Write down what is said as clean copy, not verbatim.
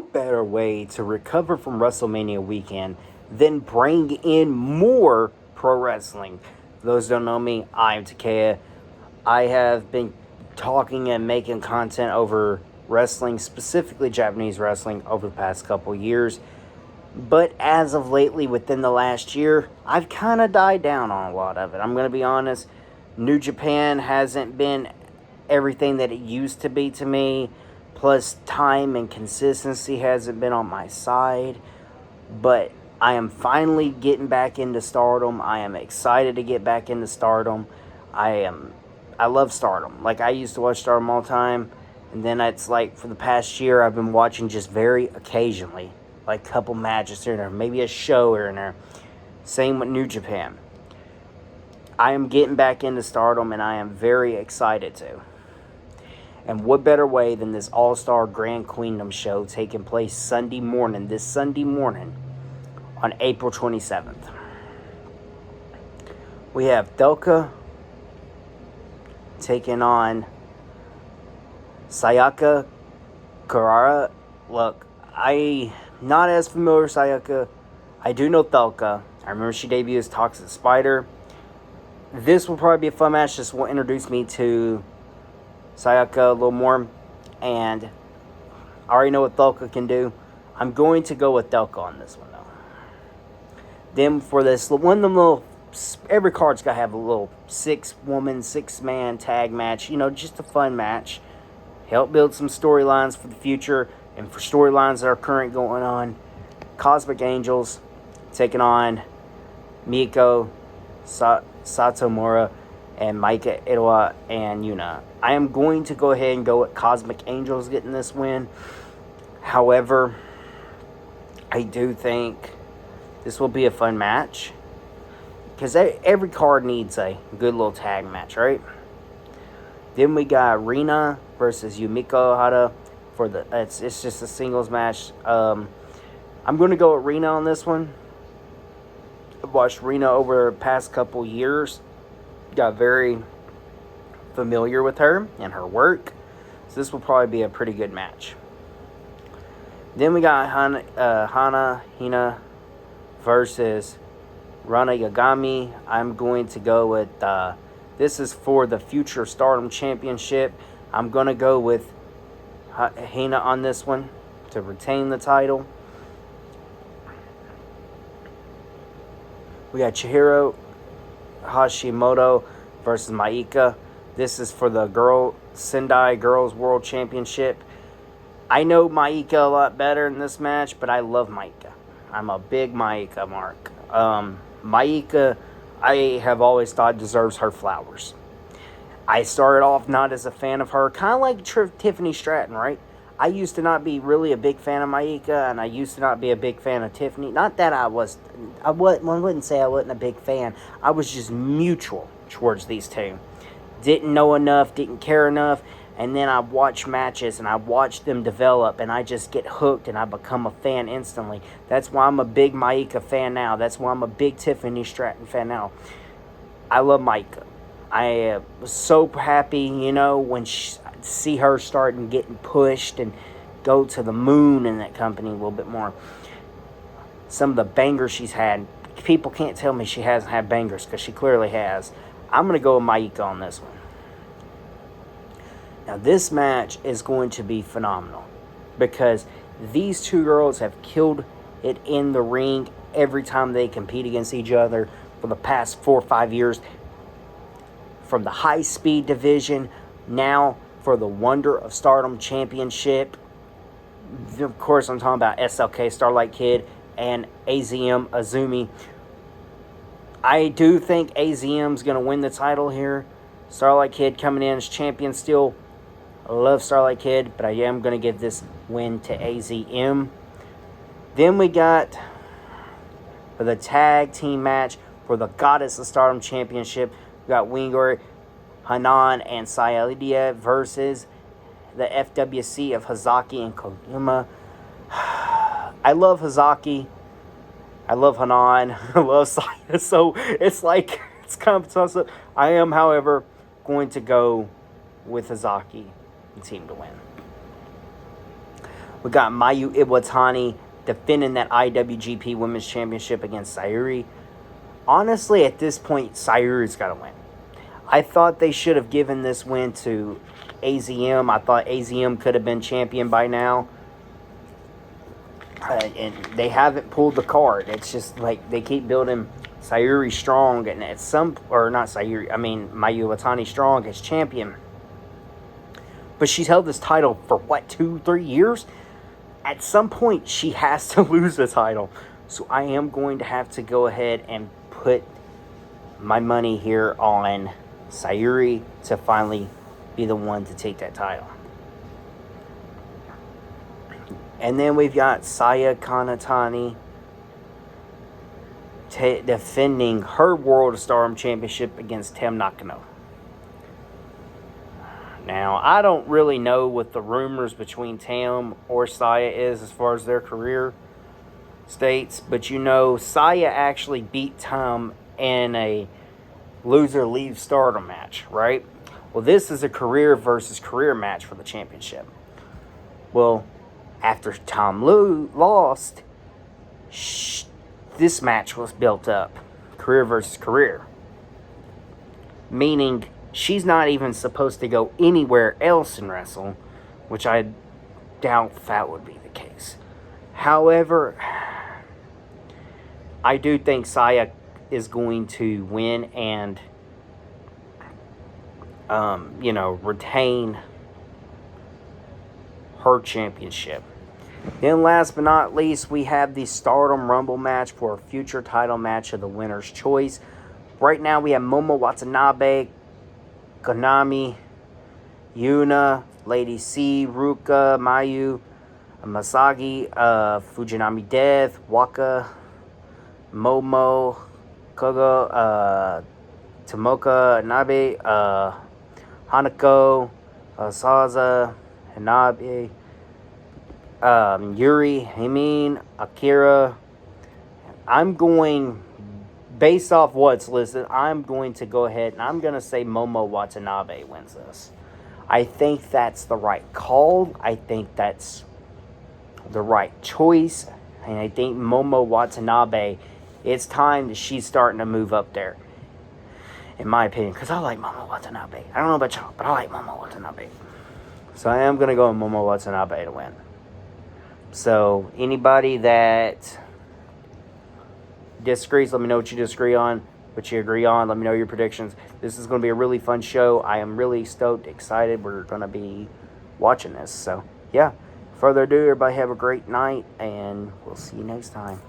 Better way to recover from WrestleMania weekend than bring in more pro wrestling. For those who don't know me, I'm Takea. I have been talking and making content over wrestling, specifically Japanese wrestling, over the past couple years. But as of lately, within the last year, I've kind of died down on a lot of it. I'm going to be honest. New Japan hasn't been everything that it used to be to me. Plus, time and consistency hasn't been on my side. But I am finally getting back into Stardom. I am excited to get back into Stardom. I love Stardom. Like, I used to watch Stardom all the time. And then it's like for the past year, I've been watching just very occasionally. Like a couple matches here and there. Maybe a show here and there. Same with New Japan. I am getting back into Stardom and I am very excited to. And what better way than this All-Star Grand Queendom show taking place this Sunday morning, on April 27th. We have Delka taking on Sayaka Kurara. Look, I not as familiar with Sayaka. I do know Delka. I remember she debuted as Toxic Spider. This will probably be a fun match. This will introduce me to Sayaka a little more, and I already know what Delka can do. I'm going to go with Delka on this one, though. Then for this one of them little, every card's got to have a little 6-woman, 6-man tag match. Just a fun match. Help build some storylines for the future and for storylines that are current going on. Cosmic Angels taking on Miko, Satomura, and Maika Itoa and Yuna. I am going to go ahead and go with Cosmic Angels getting this win. However, I do think this will be a fun match. Because every card needs a good little tag match, right? Then we got Rina versus Yumiko Hara. It's just a singles match. I'm going to go with Rina on this one. I've watched Rina over the past couple years. Got very familiar with her and her work. So this will probably be a pretty good match. Then we got Hana Hina versus Rana Yagami. I'm going to go with, this is for the future Stardom Championship. I'm going to go with Hina on this one to retain the title. We got Chihiro Hashimoto versus Maika. This is for the Sendai Girls World Championship. I know Maika a lot better in this match, but I love Maika. I'm a big Maika mark. Maika, I have always thought deserves her flowers. I started off not as a fan of her, kind of like Tiffany Stratton, right? I used to not be really a big fan of Maika, and I used to not be a big fan of Tiffany. Not that I wouldn't say I wasn't a big fan. I was just mutual towards these two. Didn't know enough, didn't care enough, and then I watch matches, and I watch them develop, and I just get hooked, and I become a fan instantly. That's why I'm a big Maika fan now. That's why I'm a big Tiffany Stratton fan now. I love Maika. I was so happy, when see her starting getting pushed and go to the moon in that company a little bit more. Some of the bangers she's had, people can't tell me she hasn't had bangers because she clearly has. I'm going to go with Maika on this one. Now this match is going to be phenomenal because these two girls have killed it in the ring every time they compete against each other for the past 4 or 5 years. From the high-speed division, now for the Wonder of Stardom Championship. Of course, I'm talking about SLK, Starlight Kid, and AZM Azumi. I do think AZM's going to win the title here. Starlight Kid coming in as champion still. I love Starlight Kid, but I am going to give this win to AZM. Then we got for the tag team match for the Goddess of Stardom Championship. We got Wingor, Hanan, and Sayalidia versus the FWC of Hazaki and Koguma. I love Hazaki. I love Hanan. I love Saya. So it's like, it's kind of tough. I am, however, going to go with Hazaki and team to win. We got Mayu Iwatani defending that IWGP Women's Championship against Sayuri. Honestly, at this point, Sayuri's got to win. I thought they should have given this win to AZM. I thought AZM could have been champion by now. And they haven't pulled the card. It's just like they keep building Sayuri strong, and at some, or not Sayuri, I mean Mayu Iwatani strong as champion. But she's held this title for what, 2-3 years? At some point, she has to lose the title. So I am going to have to go ahead and put my money here on Sayuri to finally be the one to take that title. And then we've got Saya Kanatani defending her World of Stardom Championship against Tam Nakano. Now, I don't really know what the rumors between Tam or Saya is as far as their career states, but you know, Saya actually beat Tam in a loser leaves Stardom match, right? Well, this is a career versus career match for the championship. Well, after Tam lost, this match was built up. Career versus career. Meaning, she's not even supposed to go anywhere else and wrestle, which I doubt that would be the case. However, I do think Saya is going to win and, retain her championship. Then last but not least, we have the Stardom Rumble match for a future title match of the winner's choice. Right now we have Momo Watanabe, Konami, Yuna, Lady C, Ruka, Mayu, Masagi, Fujinami Death, Waka, Momo, Kogo, Tomoka, Nabe, Hanako, Saza, Hanabe, Yuri, Himin, Akira. I'm going, based off what's listed, I'm going to go ahead and I'm going to say Momo Watanabe wins this. I think that's the right call. I think that's the right choice. And I think Momo Watanabe, it's time that she's starting to move up there. In my opinion, because I like Momo Watanabe. I don't know about y'all, but I like Momo Watanabe. So I am going to go with Momo Watanabe to win. So anybody that disagrees, let me know what you disagree on, what you agree on. Let me know your predictions. This is going to be a really fun show. I am really stoked, excited. We're going to be watching this. So, yeah. Further ado, everybody have a great night, and we'll see you next time.